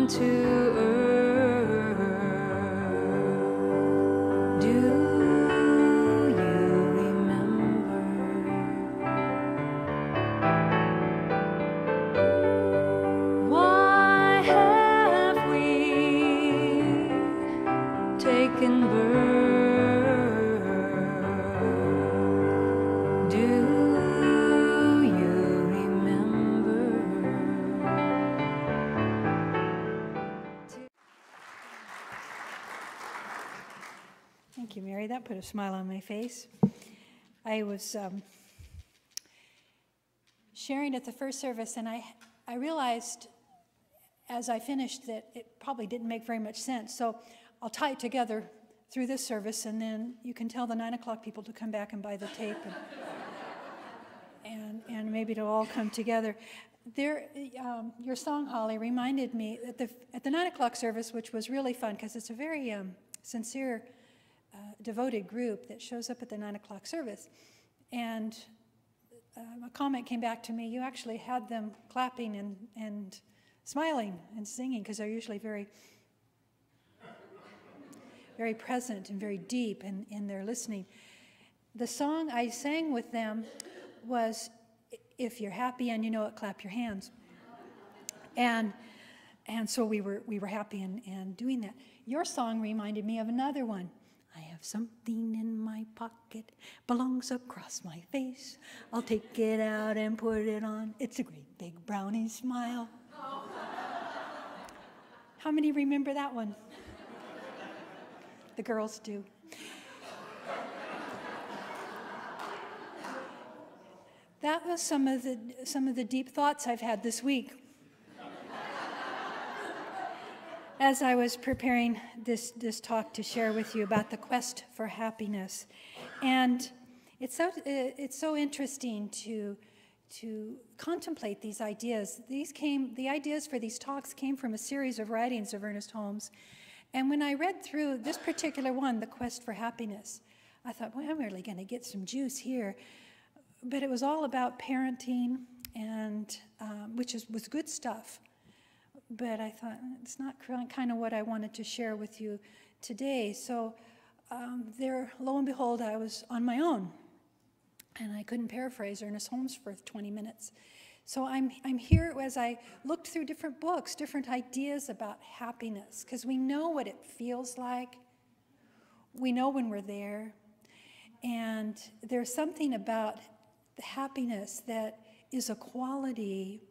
down to earth. Do you remember? Why have we taken birth? Do you remember? Thank you, Mary. That put a smile on my face. I was sharing at the first service, and I realized as I finished that it probably didn't make very much sense. So I'll tie it together through this service, and then you can tell the 9 o'clock people to come back and buy the tape, and maybe it'll all come together. There, your song, Holly, reminded me at the 9 o'clock service, which was really fun because it's a very sincere, devoted group that shows up at the 9 o'clock service. And a comment came back to me, you actually had them clapping and smiling and singing, because they're usually very, very present and very deep in their listening. The song I sang with them was, "If you're happy and you know it, clap your hands." And so we were happy and doing that. Your song reminded me of another one. I have something in my pocket, belongs across my face. I'll take it out and put it on. It's a great big brownie smile. How many remember that one? The girls do. That was some of the deep thoughts I've had this week as I was preparing this talk to share with you about the quest for happiness. And it's so interesting to contemplate these ideas. The ideas for these talks came from a series of writings of Ernest Holmes. And when I read through this particular one, The Quest for Happiness, I thought, well, I'm really going to get some juice here. But it was all about parenting, and which was good stuff. But I thought, it's not kind of what I wanted to share with you today. So there, lo and behold, I was on my own. And I couldn't paraphrase Ernest Holmes for 20 minutes. So I'm here as I looked through different books, different ideas about happiness, because we know what it feels like. We know when we're there. And there's something about the happiness that is a quality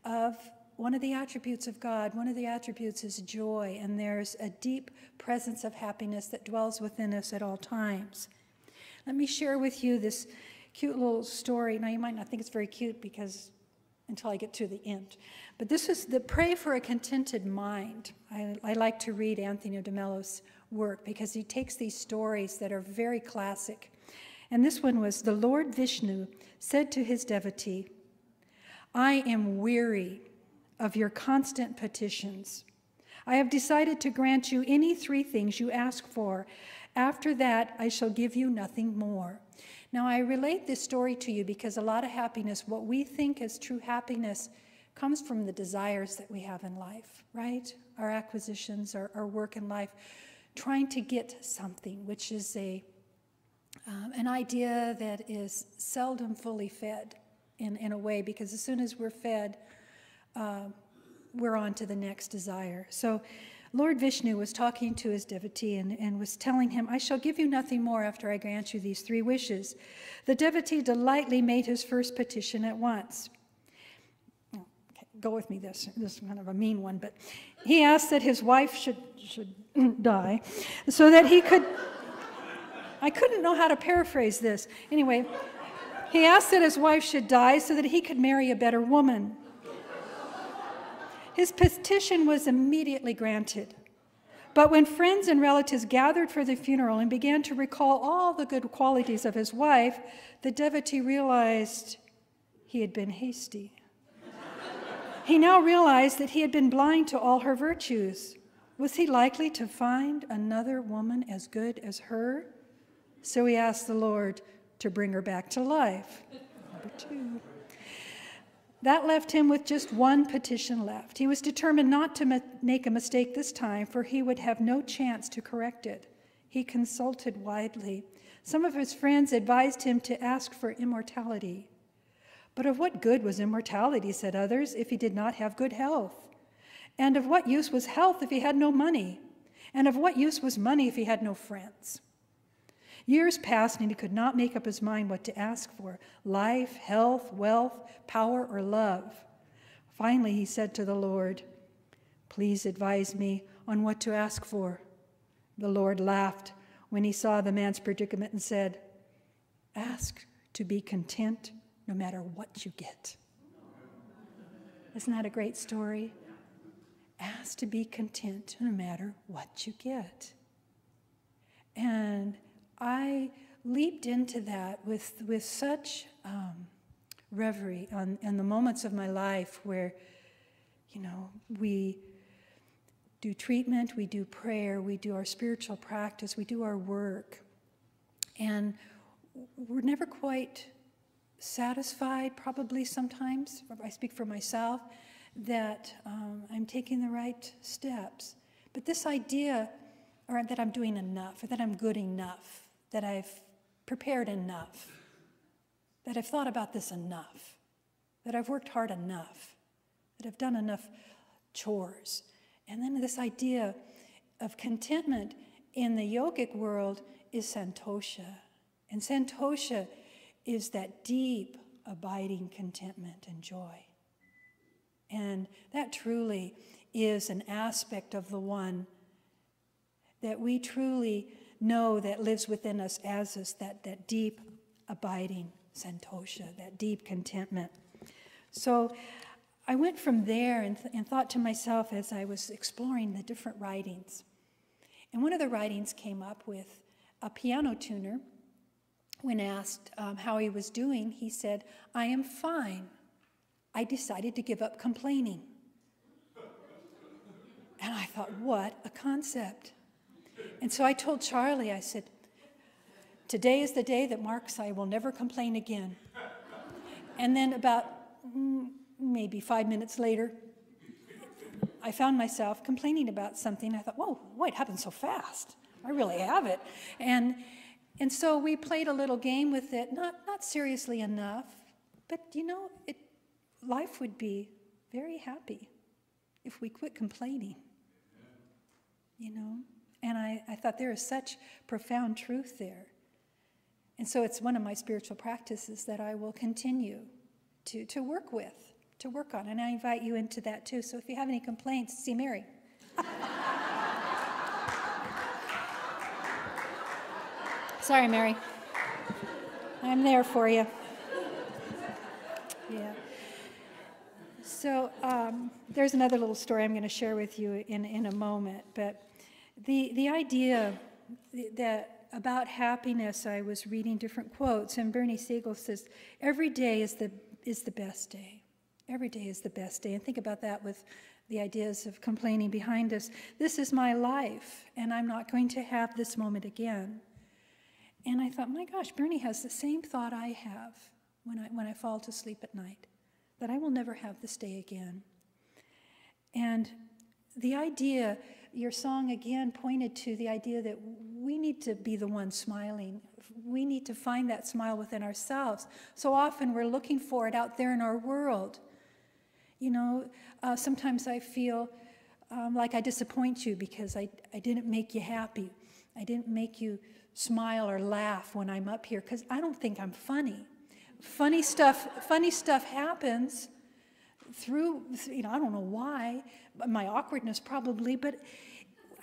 of one of the attributes of God. One of the attributes is joy, and there's a deep presence of happiness that dwells within us at all times. Let me share with you this cute little story. Now, you might not think it's very cute because until I get to the end. But this is the Pray for a Contented Mind. I like to read Anthony de Mello's work because he takes these stories that are very classic. And this one was, the Lord Vishnu said to his devotee, "I am weary of your constant petitions. I have decided to grant you any 3 things you ask for. After that, I shall give you nothing more." Now, I relate this story to you because a lot of happiness, what we think is true happiness, comes from the desires that we have in life, right? Our acquisitions, our work in life, trying to get something, which is an idea that is seldom fully fed in a way, because as soon as we're fed, we're on to the next desire. So Lord Vishnu was talking to his devotee and was telling him, "I shall give you nothing more after I grant you these 3 wishes." The devotee delightedly made his first petition at once. Okay, go with me, this is kind of a mean one, but he asked that his wife should die so that he could, I couldn't know how to paraphrase this. Anyway, he asked that his wife should die so that he could marry a better woman. His petition was immediately granted. But when friends and relatives gathered for the funeral and began to recall all the good qualities of his wife, the devotee realized he had been hasty. He now realized that he had been blind to all her virtues. Was he likely to find another woman as good as her? So he asked the Lord to bring her back to life. Number 2. That left him with just one petition left. He was determined not to make a mistake this time, for he would have no chance to correct it. He consulted widely. Some of his friends advised him to ask for immortality. But of what good was immortality, said others, if he did not have good health? And of what use was health if he had no money? And of what use was money if he had no friends? Years passed, and he could not make up his mind what to ask for: life, health, wealth, power, or love. Finally, he said to the Lord, "Please advise me on what to ask for." The Lord laughed when he saw the man's predicament and said, "Ask to be content no matter what you get." Isn't that a great story? Ask to be content no matter what you get. And I leaped into that with such reverie in the moments of my life where, we do treatment, we do prayer, we do our spiritual practice, we do our work. And we're never quite satisfied, probably sometimes, I speak for myself, that I'm taking the right steps. But this idea, or that I'm doing enough, or that I'm good enough, that I've prepared enough, that I've thought about this enough, that I've worked hard enough, that I've done enough chores. And then this idea of contentment in the yogic world is santosha. And santosha is that deep, abiding contentment and joy. And that truly is an aspect of the one that we truly know that lives within us as us, that deep, abiding santosha, that deep contentment. So I went from there and thought to myself as I was exploring the different writings. And one of the writings came up with a piano tuner. When asked how he was doing, he said, "I am fine. I decided to give up complaining." And I thought, what a concept. And so I told Charlie, I said, "Today is the day that marks I will never complain again." And then about maybe 5 minutes later, I found myself complaining about something. I thought, whoa, it happened so fast. I really have it. And so we played a little game with it, not seriously enough, but life would be very happy if we quit complaining, And I thought there is such profound truth there. And so it's one of my spiritual practices that I will continue to work with, to work on. And I invite you into that too. So if you have any complaints, see Mary. Sorry, Mary. I'm there for you. Yeah. So there's another little story I'm going to share with you in a moment. But the idea that about happiness, I was reading different quotes, and Bernie Siegel says, "Every day is the best day. Every day is the best day." And think about that with the ideas of complaining behind us. This is my life, and I'm not going to have this moment again. And I thought, my gosh, Bernie has the same thought I have when I fall to sleep at night, that I will never have this day again. And the idea, your song again pointed to the idea that we need to be the one smiling. We need to find that smile within ourselves. So often we're looking for it out there in our world. Sometimes I feel like I disappoint you because I didn't make you happy. I didn't make you smile or laugh when I'm up here because I don't think I'm funny. Funny stuff happens through, I don't know why, but my awkwardness probably, but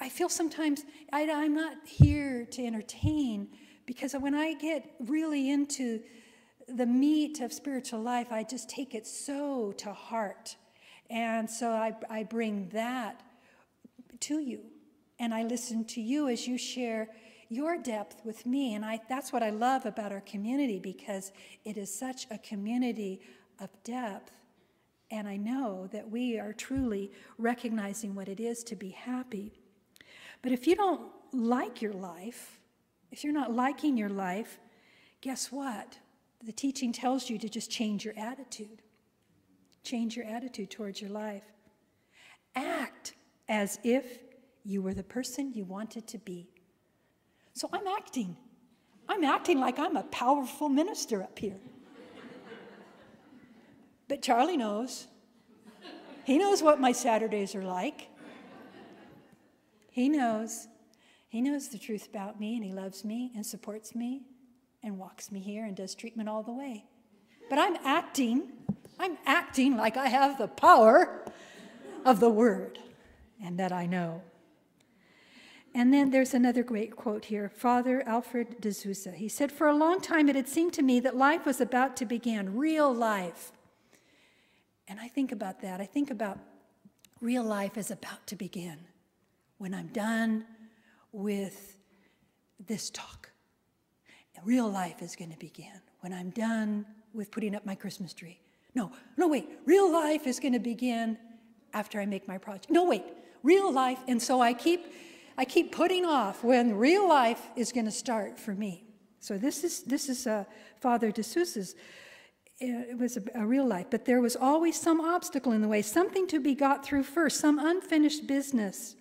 I feel sometimes I'm not here to entertain, because when I get really into the meat of spiritual life, I just take it so to heart. And so I bring that to you, and I listen to you as you share your depth with me. And that's what I love about our community, because it is such a community of depth. And I know that we are truly recognizing what it is to be happy. But if you don't like your life, if you're not liking your life, guess what? The teaching tells you to just change your attitude. change your attitude towards your life. Act as if you were the person you wanted to be. So I'm acting. I'm acting like I'm a powerful minister up here. But Charlie knows. He knows what my Saturdays are like. He knows. He knows the truth about me, and he loves me and supports me and walks me here and does treatment all the way. But I'm acting like I have the power of the Word and that I know. And then there's another great quote here, Father Alfred de Souza. He said, "For a long time it had seemed to me that life was about to begin, real life." And I think about that. I think about real life is about to begin when I'm done with this talk. Real life is going to begin when I'm done with putting up my Christmas tree. No, wait. Real life is going to begin after I make my project. No, wait. Real life, and so I keep putting off when real life is going to start for me. So this is Father de Souza's. It was a real life, but there was always some obstacle in the way, something to be got through first, some unfinished business,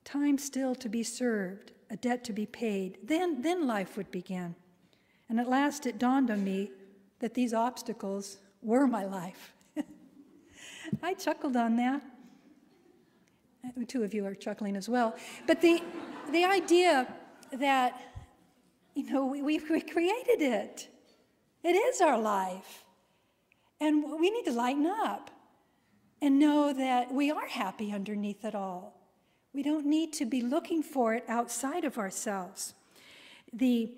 time still to be served, a debt to be paid. Then life would begin. And at last it dawned on me that these obstacles were my life. I chuckled on that. Two of you are chuckling as well. But the idea that, we created it. It is our life. And we need to lighten up and know that we are happy underneath it all. We don't need to be looking for it outside of ourselves. The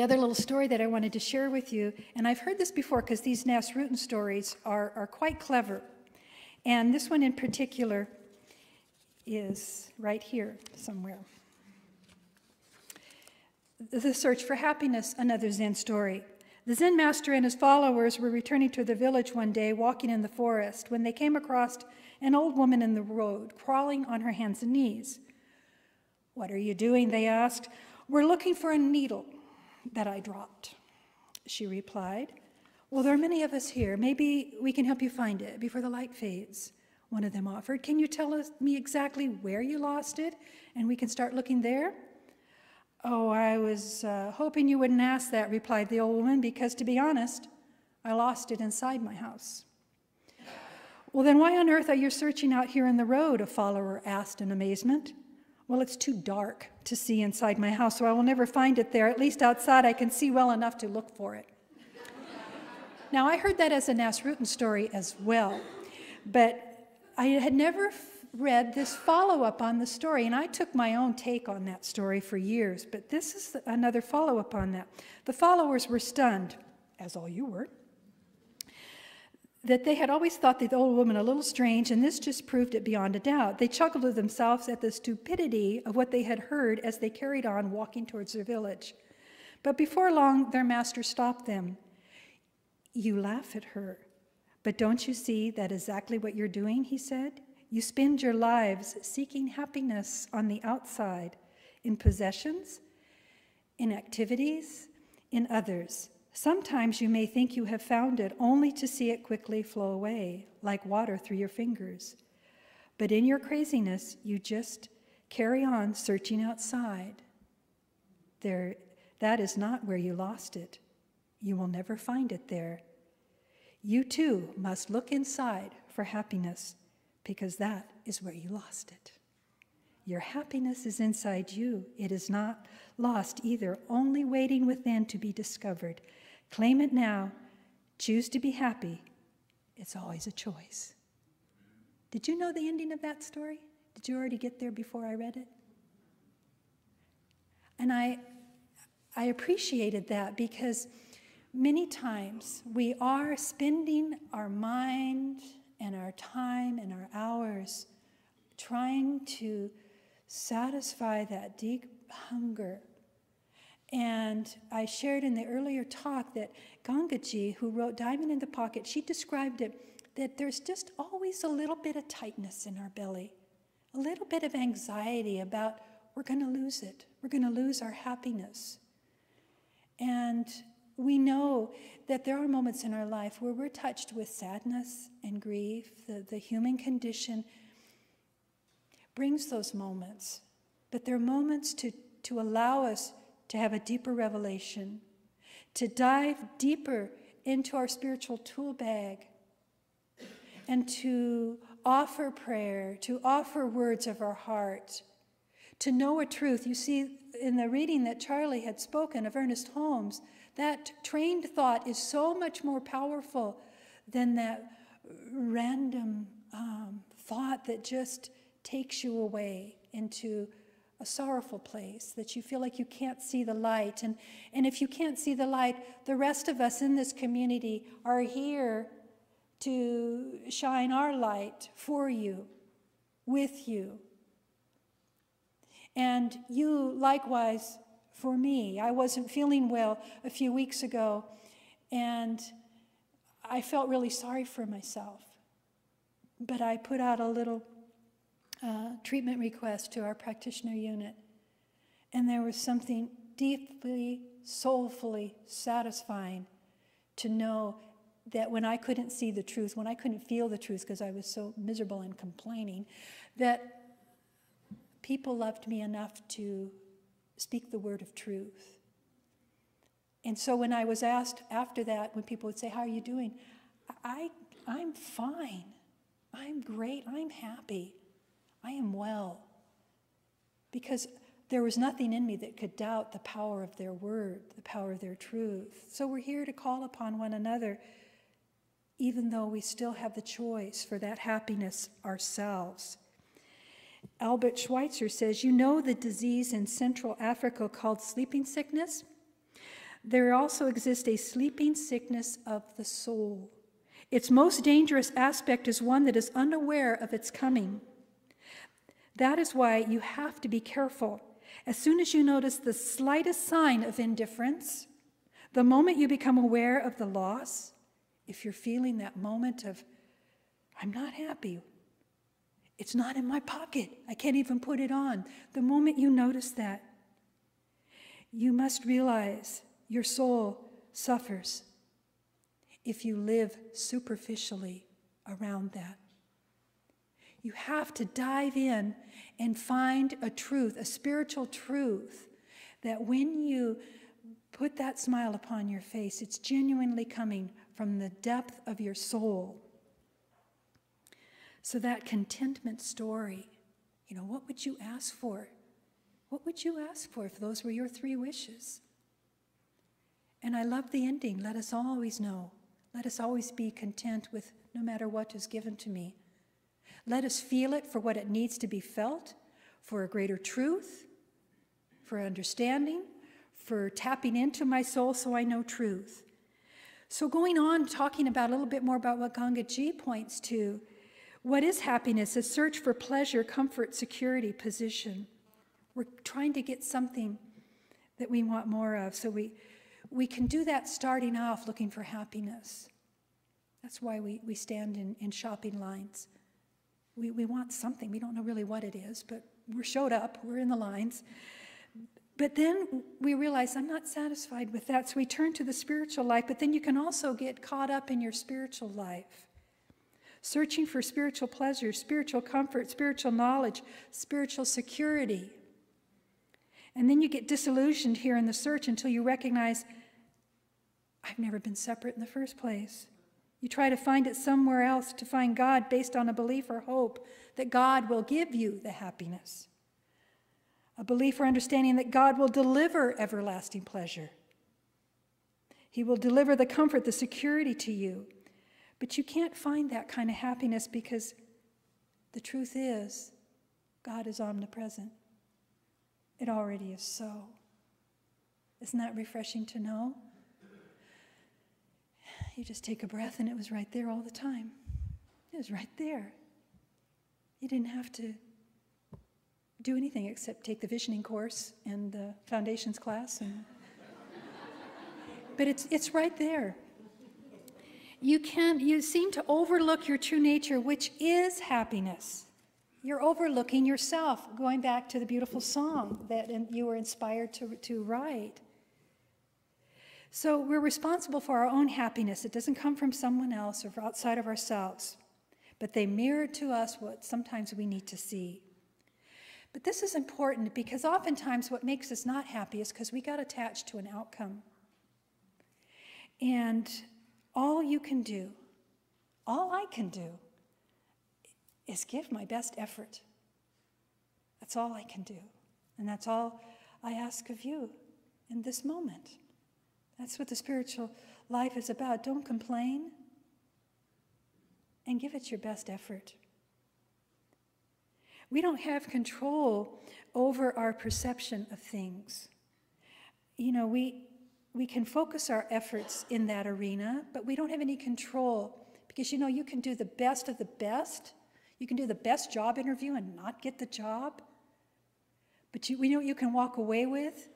other little story that I wanted to share with you, and I've heard this before because these Nasrudin stories are quite clever. And this one in particular is right here somewhere. The Search for Happiness, another Zen story. The Zen master and his followers were returning to their village one day, walking in the forest, when they came across an old woman in the road, crawling on her hands and knees. "What are you doing?" they asked. "We're looking for a needle that I dropped," she replied. "Well, there are many of us here. Maybe we can help you find it before the light fades," one of them offered. "Can you tell me exactly where you lost it, and we can start looking there?" "Oh, I was hoping you wouldn't ask that," replied the old woman, "because, to be honest, I lost it inside my house." "Well, then why on earth are you searching out here in the road?" a follower asked in amazement. "Well, it's too dark to see inside my house, so I will never find it there. At least outside I can see well enough to look for it." Now, I heard that as a Nasrudin story as well, but I had never read this follow-up on the story, and I took my own take on that story for years, but this is another follow-up on that. The followers were stunned, as all you were, that they had always thought the old woman a little strange, and this just proved it beyond a doubt. They chuckled to themselves at the stupidity of what they had heard as they carried on walking towards their village. But before long, their master stopped them. "You laugh at her, but don't you see that exactly what you're doing?" he said. "You spend your lives seeking happiness on the outside, in possessions, in activities, in others. Sometimes you may think you have found it, only to see it quickly flow away, like water through your fingers. But in your craziness, you just carry on searching outside. That is not where you lost it. You will never find it there. You too must look inside for happiness, because that is where you lost it. Your happiness is inside you. It is not lost either, only waiting within to be discovered. Claim it now. Choose to be happy. It's always a choice." Did you know the ending of that story? Did you already get there before I read it? And I appreciated that, because many times we are spending our mind and our time and our hours trying to satisfy that deep hunger. And I shared in the earlier talk that Gangaji, who wrote Diamond in the Pocket, she described it that there's just always a little bit of tightness in our belly, a little bit of anxiety about we're going to lose it. We're going to lose our happiness. And We know that there are moments in our life where we're touched with sadness and grief. The human condition brings those moments. But they're moments to allow us to have a deeper revelation, to dive deeper into our spiritual tool bag, and to offer prayer, to offer words of our heart, to know a truth. You see, in the reading that Charlie had spoken of Ernest Holmes, that trained thought is so much more powerful than that random thought that just takes you away into a sorrowful place, that you feel like you can't see the light. And if you can't see the light, the rest of us in this community are here to shine our light for you, with you. And you likewise for me. I wasn't feeling well a few weeks ago, and I felt really sorry for myself. But I put out a little treatment request to our practitioner unit, and there was something deeply, soulfully satisfying to know that when I couldn't see the truth, when I couldn't feel the truth because I was so miserable and complaining, that people loved me enough to speak the word of truth. And so when I was asked after that, when people would say, "How are you doing?" I'm fine. I'm great. I'm happy. I am well. Because there was nothing in me that could doubt the power of their word, the power of their truth. So we're here to call upon one another, even though we still have the choice for that happiness ourselves. Albert Schweitzer says, "You know the disease in Central Africa called sleeping sickness? There also exists a sleeping sickness of the soul. Its most dangerous aspect is one that is unaware of its coming. That is why you have to be careful. As soon as you notice the slightest sign of indifference, the moment you become aware of the loss, if you're feeling that moment of, I'm not happy, it's not in my pocket, I can't even put it on, the moment you notice that, you must realize your soul suffers if you live superficially around that. You have to dive in and find a truth, a spiritual truth, that when you put that smile upon your face, it's genuinely coming from the depth of your soul. So that contentment story, what would you ask for? What would you ask for if those were your 3 wishes? And I love the ending. Let us always know. Let us always be content with no matter what is given to me. Let us feel it for what it needs to be felt, for a greater truth, for understanding, for tapping into my soul so I know truth. So going on, talking about a little bit more about what Gangaji points to, what is happiness? A search for pleasure, comfort, security, position. We're trying to get something that we want more of, so we can do that starting off looking for happiness. That's why we stand in shopping lines. We want something. We don't know really what it is, but we're showed up. We're in the lines. But then we realize I'm not satisfied with that, so we turn to the spiritual life. But then you can also get caught up in your spiritual life, searching for spiritual pleasure, spiritual comfort, spiritual knowledge, spiritual security. And then you get disillusioned here in the search until you recognize, I've never been separate in the first place. You try to find it somewhere else, to find God based on a belief or hope that God will give you the happiness. A belief or understanding that God will deliver everlasting pleasure. He will deliver the comfort, the security to you. But you can't find that kind of happiness because the truth is, God is omnipresent. It already is so. Isn't that refreshing to know? You just take a breath and it was right there all the time. It was right there. You didn't have to do anything except take the visioning course and the foundations class. But it's right there. You seem to overlook your true nature, which is happiness. You're overlooking yourself, going back to the beautiful song that you were inspired to write. So we're responsible for our own happiness. It doesn't come from someone else or outside of ourselves, but they mirror to us what sometimes we need to see. But this is important because oftentimes what makes us not happy is because we got attached to an outcome. And all you can do, all I can do, is give my best effort. That's all I can do. And that's all I ask of you in this moment. That's what the spiritual life is about. Don't complain and give it your best effort. We don't have control over our perception of things. You know, we can focus our efforts in that arena, but we don't have any control because, you know, you can do the best of the best. You can do the best job interview and not get the job. But you know what you can walk away with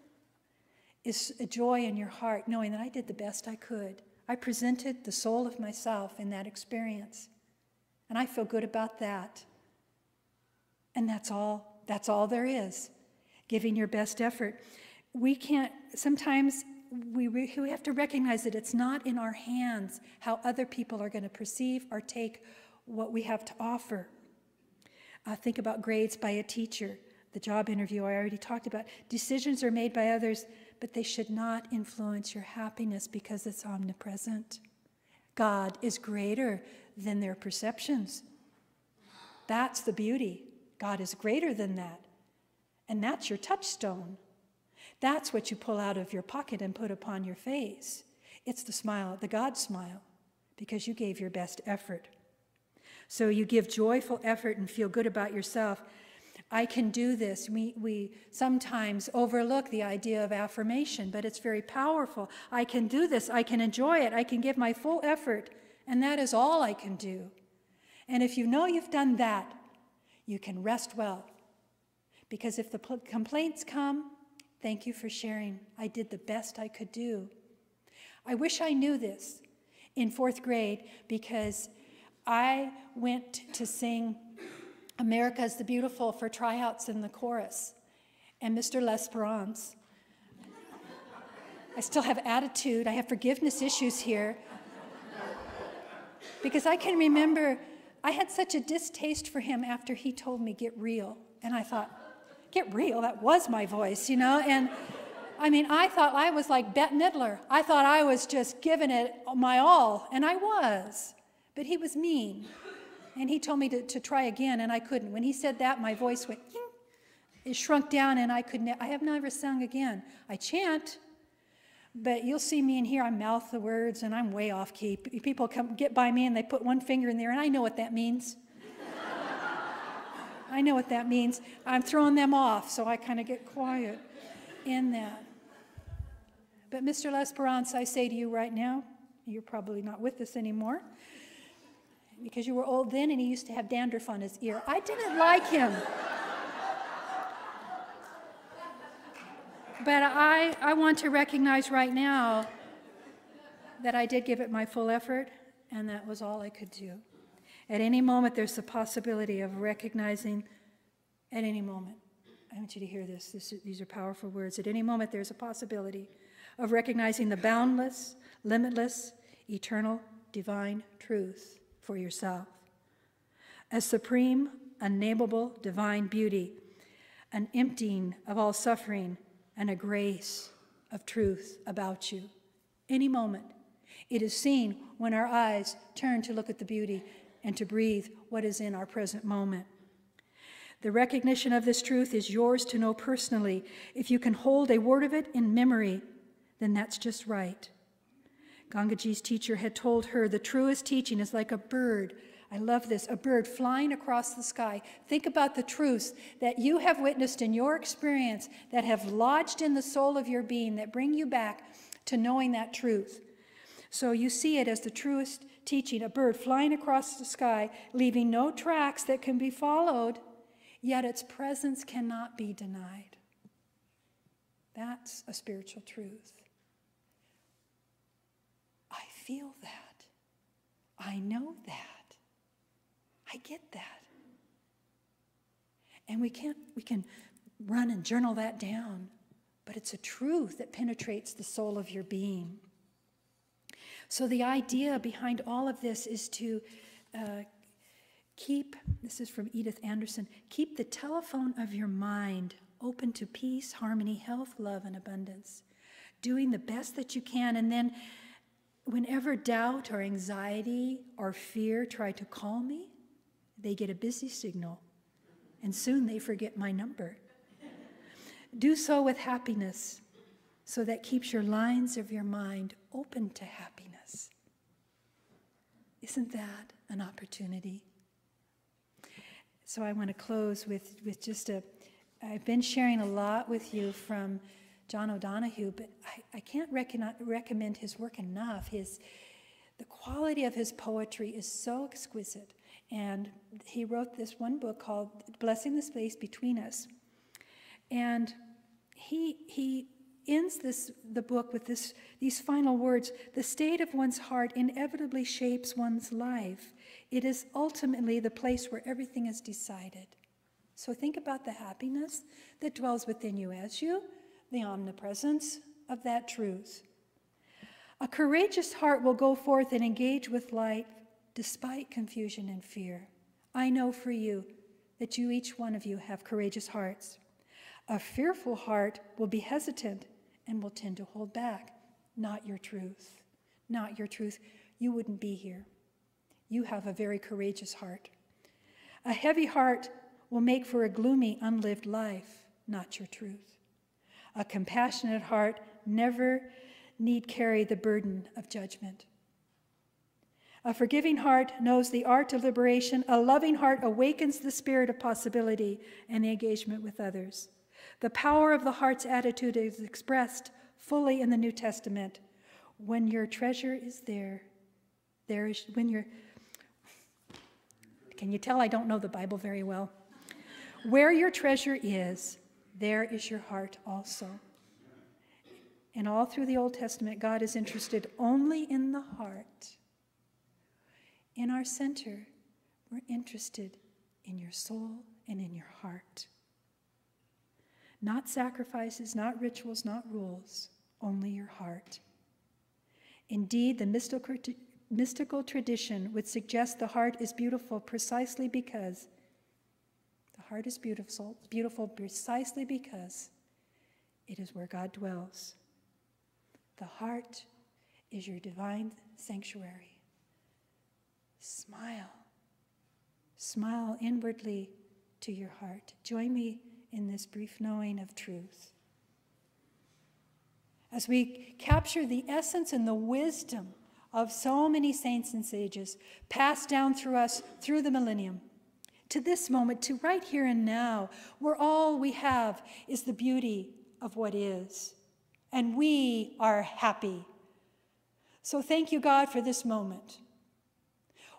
is a joy in your heart, knowing that I did the best I could. I presented the soul of myself in that experience, and I feel good about that. And that's all there is, giving your best effort. We can't, sometimes we have to recognize that it's not in our hands how other people are going to perceive or take what we have to offer. Think about grades by a teacher, the job interview I already talked about. Decisions are made by others, but they should not influence your happiness because it's omnipresent. God is greater than their perceptions. That's the beauty. God is greater than that. And that's your touchstone. That's what you pull out of your pocket and put upon your face. It's the smile, the God smile, because you gave your best effort. So you give joyful effort and feel good about yourself. I can do this. We sometimes overlook the idea of affirmation, but it's very powerful. I can do this. I can enjoy it. I can give my full effort, and that is all I can do. And if you know you've done that, you can rest well. Because if the complaints come, thank you for sharing. I did the best I could do. I wish I knew this in 4th grade because I went to sing America's the Beautiful for tryouts in the chorus. And Mr. L'Esperance, I still have attitude. I have forgiveness issues here. Because I can remember I had such a distaste for him after he told me, get real. And I thought, get real? That was my voice, you know? And I mean, I thought I was like Bette Midler. I thought I was just giving it my all, and I was. But he was mean. And he told me to try again, and I couldn't. When he said that, my voice went, ying. It shrunk down, and I have never sung again. I chant, but you'll see me in here, I mouth the words, and I'm way off key. People get by me, and they put one finger in there, and I know what that means. I know what that means. I'm throwing them off, so I kind of get quiet in that. But Mr. L'Esperance, I say to you right now, you're probably not with us anymore, because you were old then and he used to have dandruff on his ear. I didn't like him. But I want to recognize right now that I did give it my full effort, and that was all I could do. At any moment, there's the possibility of recognizing, at any moment, I want you to hear this. These are powerful words. At any moment, there's a possibility of recognizing the boundless, limitless, eternal, divine truth for yourself. A supreme, unnameable, divine beauty, an emptying of all suffering, and a grace of truth about you. Any moment. It is seen when our eyes turn to look at the beauty and to breathe what is in our present moment. The recognition of this truth is yours to know personally. If you can hold a word of it in memory, then that's just right. Gangaji's teacher had told her the truest teaching is like a bird. I love this, a bird flying across the sky. Think about the truths that you have witnessed in your experience that have lodged in the soul of your being that bring you back to knowing that truth. So you see it as the truest teaching, a bird flying across the sky, leaving no tracks that can be followed, yet its presence cannot be denied. That's a spiritual truth. I feel that. I know that. I get that. And we can run and journal that down, but it's a truth that penetrates the soul of your being. So the idea behind all of this is to keep, this is from Edith Anderson, keep the telephone of your mind open to peace, harmony, health, love, and abundance. Doing the best that you can, and then whenever doubt or anxiety or fear try to call me, they get a busy signal, and soon they forget my number. Do so with happiness, so that keeps your lines of your mind open to happiness. Isn't that an opportunity? So I want to close with just I've been sharing a lot with you from John O'Donohue, but I can't recommend his work enough. The quality of his poetry is so exquisite. And he wrote this one book called Blessing the Space Between Us. And he ends the book with these final words: the state of one's heart inevitably shapes one's life. It is ultimately the place where everything is decided. So think about the happiness that dwells within you as the omnipresence of that truth. A courageous heart will go forth and engage with light despite confusion and fear. I know for you that each one of you have courageous hearts. A fearful heart will be hesitant and will tend to hold back. Not your truth. Not your truth. You wouldn't be here. You have a very courageous heart. A heavy heart will make for a gloomy, unlived life. Not your truth. A compassionate heart never need carry the burden of judgment. A forgiving heart knows the art of liberation. A loving heart awakens the spirit of possibility and engagement with others. The power of the heart's attitude is expressed fully in the New Testament. When your treasure is can you tell I don't know the Bible very well? Where your treasure is, there is your heart also. And all through the Old Testament, God is interested only in the heart. In our center, we're interested in your soul and in your heart. Not sacrifices, not rituals, not rules, only your heart. Indeed, the mystical tradition would suggest the heart is beautiful precisely because the heart is beautiful precisely because it is where God dwells. The heart is your divine sanctuary. Smile. Smile inwardly to your heart. Join me in this brief knowing of truth. As we capture the essence and the wisdom of so many saints and sages passed down through us through the millennium, to this moment, to right here and now, where all we have is the beauty of what is, and we are happy. So thank you, God, for this moment.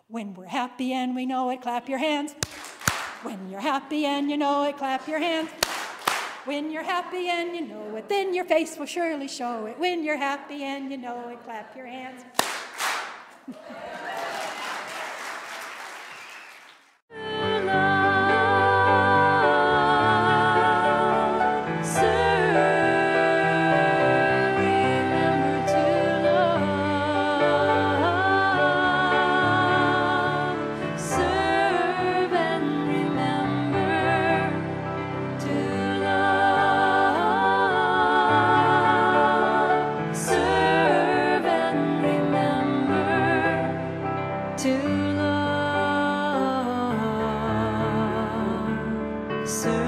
When we're happy and we know it, clap your hands. When you're happy and you know it, clap your hands. When you're happy and you know it, then your face will surely show it. When you're happy and you know it, clap your hands. Serve